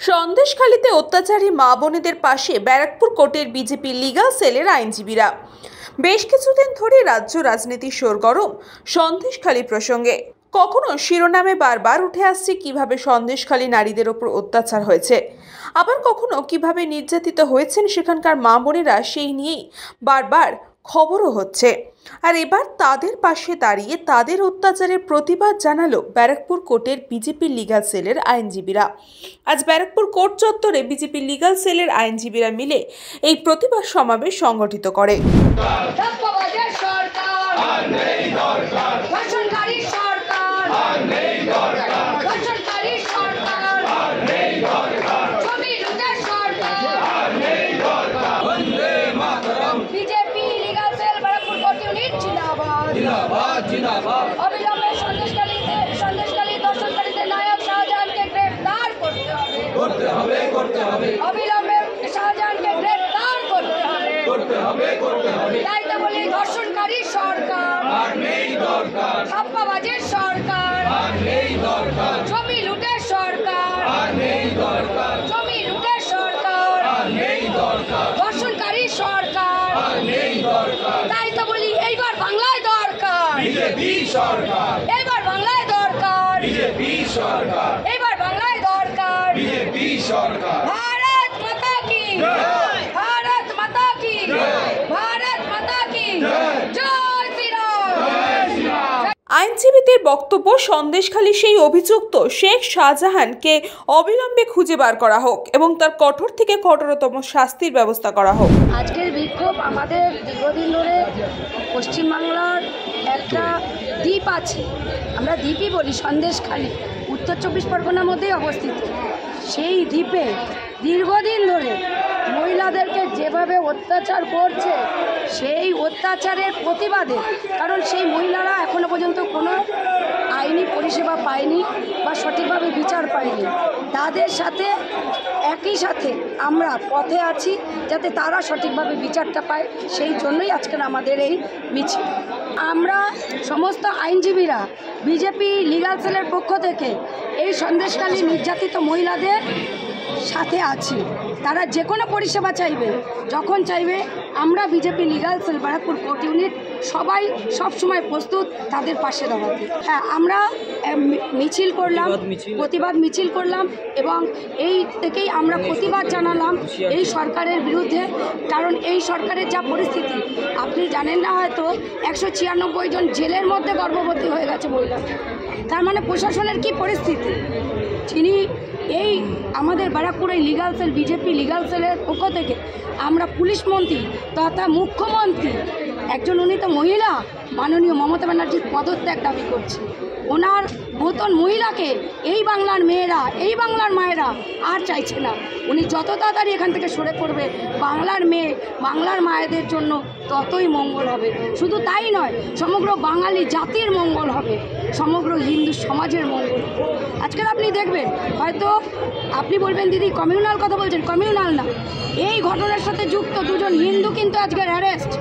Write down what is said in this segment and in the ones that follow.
সন্দেশখালীতে অত্যাচারী মা বোনেদের পাশে ব্যারাকপুর কোর্টের বিজেপি লিগ্যাল সেলের আইনজীবীরা। বেশ কিছুদিন ধরে রাজ্য রাজনীতি সরগরম সন্দেশখালী প্রসঙ্গে। কখনো শিরোনামে বারবার উঠে আসছে কিভাবে সন্দেশখালী নারীদের ওপর অত্যাচার হয়েছে, আবার কখনো কিভাবে নির্যাতিত হয়েছেন সেখানকার মা বোনেরা, সেই নিয়েই বারবার খবরও হচ্ছে। আর এবার তাদের পাশে দাঁড়িয়ে তাদের অত্যাচারের প্রতিবাদ জানালো ব্যারাকপুর কোর্টের বিজেপি লিগ্যাল সেলের আইনজীবীরা। আজ ব্যারাকপুর কোর্ট চত্বরে বিজেপি লিগ্যাল সেলের আইনজীবীরা মিলে এই প্রতিবাদ সমাবেশ সংগঠিত করে। অবিলম্বে সন্দেশখালী দর্শনকারীদের নায়ক শাহজাহানকে গ্রেফতার করতে হবে। অবিলম্বে শাহজাহানকে গ্রেফতার করতে হবে। তাই তো বলি, ধর্ষণকারী সরকার, ছাপ্পাবাজের সরকার, জমি লুটের সরকার, ধর্ষণকারী সরকার। তাই তো বলি, এইবার বাংলায় দরকার বিজেপি সরকার, এইবার বাংলায় দরকার বিজেপি সরকার, এইবার বাংলায় দরকার বিজেপি সরকার। ভারত মাতা কি জয়, ভারত মাতা কি জয়, ভারত মাতা কি জয় শ্রীরাম। আইনজীবীদের বক্তব্য, সন্দেশখালী সেই অভিযুক্ত শেখ শাহজাহানকে অবিলম্বে খুঁজে বার করা হোক এবং তার কঠোর থেকে কঠোরতম শাস্তির ব্যবস্থা করা হোক। আজকের বিক্ষোভ আমাদের দীর্ঘদিন ধরে পশ্চিমবাংলার একটা দ্বীপ আছে, আমরা দ্বীপই বলি, সন্দেশখালী উত্তর 24 পরগনার মধ্যেই অবস্থিত। সেই দ্বীপে দীর্ঘদিন ধরে মহিলাদেরকে যেভাবে অত্যাচার করছে, সেই অত্যাচারের প্রতিবাদে, কারণ সেই মহিলারা এখনো পর্যন্ত কোনো আইনি পরিষেবা পায়নি বা সঠিকভাবে বিচার পায়নি, তাদের সাথে একই সাথে আমরা পথে আছি যাতে তারা সঠিকভাবে বিচারটা পায়। সেই জন্যই আজকের আমাদের এই মিছিল। আমরা সমস্ত আইনজীবীরা বিজেপি লিগ্যাল সেলের পক্ষ থেকে এই সন্দেশখালী নির্যাতিত মহিলাদের সাথে আছি। তারা যে কোনো পরিষেবা চাইবে, যখন চাইবে, আমরা BJP legal cell Barrackpore court unit সবাই সবসময় প্রস্তুত তাদের পাশে দাঁড়াতে। হ্যাঁ, আমরা মিছিল করলাম, প্রতিবাদ মিছিল করলাম এবং এই থেকেই আমরা প্রতিবাদ জানালাম এই সরকারের বিরুদ্ধে। কারণ এই সরকারের যা পরিস্থিতি আপনি জানেন না, হয়তো 196 জন জেলের মধ্যে গর্ভবতী হয়ে গেছে মহিলা। তার মানে প্রশাসনের কি পরিস্থিতি। তিনি এই আমাদের ব্যারাকপুরে লিগ্যাল সেল, বিজেপি লিগ্যাল সেলের পক্ষ থেকে আমরা পুলিশ মন্ত্রী তথা মুখ্যমন্ত্রী, একজন উনি তো মহিলা, মাননীয় মমতা ব্যানার্জির পদত্যাগ দাবি করছি। ওনার মতন মহিলাকে এই বাংলার মেয়েরা, এই বাংলার মায়েরা আর চাইছে না। উনি যত তাড়াতাড়ি এখান থেকে সরে পড়বে, বাংলার মেয়ে, বাংলার মায়েদের জন্য ততই মঙ্গল হবে। শুধু তাই নয়, সমগ্র বাঙালি জাতির মঙ্গল হবে, সমগ্র হিন্দু সমাজের মঙ্গল। আজকাল আপনি দেখবেন, হয়তো আপনি বলবেন দিদি কমিউনাল কথা বলছেন, কমিউনাল না, এই ঘটনার সাথে যুক্ত দুজন হিন্দু কিন্তু আজকের অ্যারেস্ট।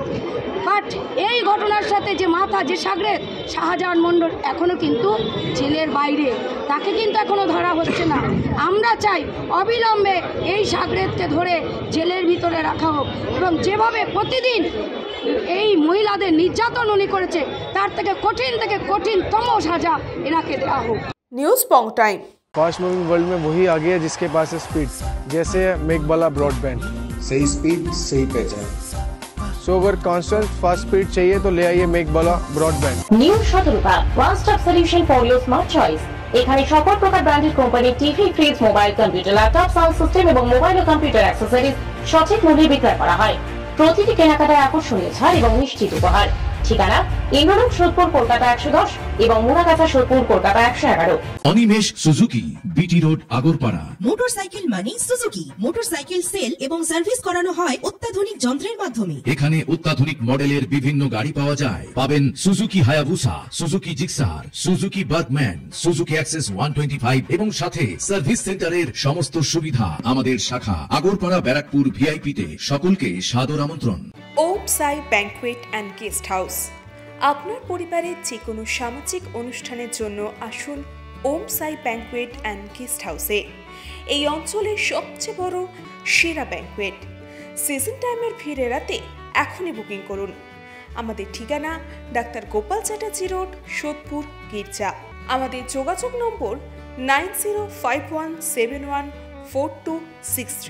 বাট এই ঘটনার সাথে যে মাথা, যে সাগরেদ শাহজাহান মণ্ডল, এখনও কিন্তু জেলের বাইরে, তাকে কিন্তু এখনও ধরা হচ্ছে না। আমরা চাই অবিলম্বে এই সাগরেদকে ধরে জেলের ভিতরে রাখা হোক এবং যেভাবে প্রতিদিন এই মহিলাদের নির্যাতন উনি করেছে, তার থেকে কঠিনতম সাজা এনাকে দেওয়া হোক। নিউজ পং টাইম। फास्ट मूविंग वर्ल्ड में वही आगे है जिसके पास है स्पीड, जैसे मेघबाला ब्रॉडबैंड। सही स्पीड, सही पहचान। सो अगर कांस्टेंट फास्ट स्पीड चाहिए तो ले आइए Meghbala broadband. New Shatarupa one stop solution for your smart choice. এখানে সকল প্রকার branded company TV, fridge, mobile, computer, laptop, sound system এবং মোবাইল ও কম্পিউটার অ্যাক্সেসরিজ সঠিক মূল্যে বিক্রয় করা হয়। প্রতিটি কেনাকাটায় আকর্ষণীয় ছাড় এবং নিশ্চিত উপহার। ঠিকানা ইন্দ্রলোক সোদপুর কলকাতা 110 এবং Murakacha Sodepur Kolkata 111। Animesh Suzuki, BT road, Agarpara. Motorcycle মানে সুজুকি। মোটরসাইকেল সেল এবং সার্ভিস করানো হয় অত্যাধুনিক যন্ত্রের মাধ্যমে। এখানে অত্যাধুনিক মডেলের বিভিন্ন গাড়ি পাওয়া যায়। পাবেন Suzuki Hayabusa, Suzuki Gixxer, Suzuki Bergman, Suzuki access 125 এবং সাথে সার্ভিস সেন্টারের সমস্ত সুবিধা। আমাদের শাখা আগরপাড়া ব্যারাকপুর ভিআইপি তে। সকলকে সাদর আমন্ত্রণ। ওম সাই ব্যাংকুয়েট অ্যান্ড গেস্ট হাউস। আপনার পরিবারের যে কোনো সামাজিক অনুষ্ঠানের জন্য আসুন ওম সাই ব্যাংকুয়েট অ্যান্ড গেস্ট হাউসে। এই অঞ্চলের সবচেয়ে বড় সেরা ব্যাংকুয়েট। সিজন টাইমের ভিড় এড়াতে এখনই বুকিং করুন। আমাদের ঠিকানা ডাক্তার গোপাল চ্যাটার্জি রোড, সোদপুর, গির্জা। আমাদের যোগাযোগ নম্বর 9051714263।